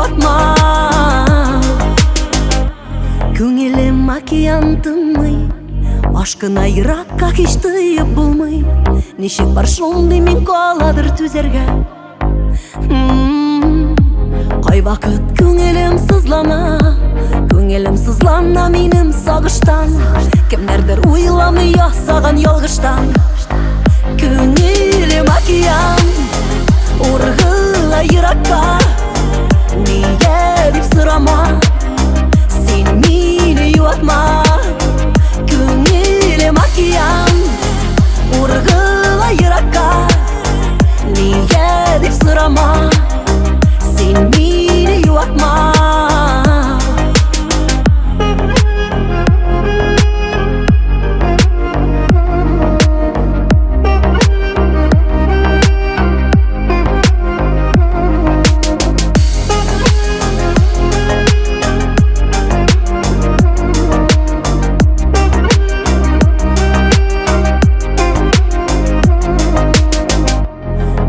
yuvatma. Көңелем океан тынмый, ашкына йыракка һич тыйып булмый. Ничек бар шундый мин каладыр түзәргә. Кайвакыт күңелем сызлана минем сагыштан. Кемнәрдер уйламый ясаган ялгыштан. Күңелем океан, ургыла йыракка. Нигә дип сорама, син мине юатма. Күңелем океан, ургыла йыракка. Нигә дип сорама, син мине юатма.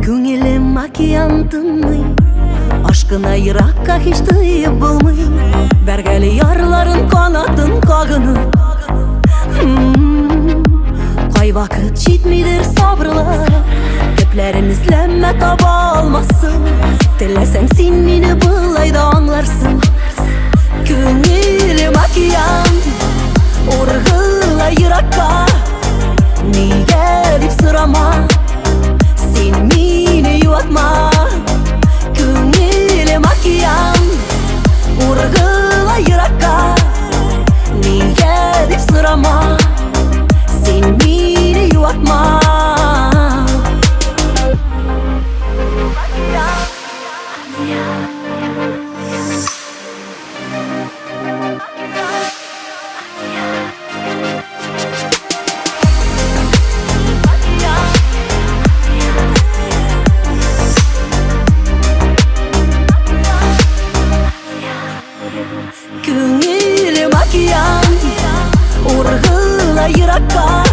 Күңелем океан тынмый, ашкына йыракка һич тыйып булмый. Бәргәле ярларын канатын кагынып. Кайвакыт җитмидер сабырлар, төпләрен эзләмә таба алмассың. Теләсәң син мине былай да аңларсың. Күңелем океан, ургыла йыракка. Нигә дип сорама, син мине юатма. Күңелем океан, ургыла йыракка. Нигә дип сорама, син мине юатма. Күңелем океан, ургыла йыракка.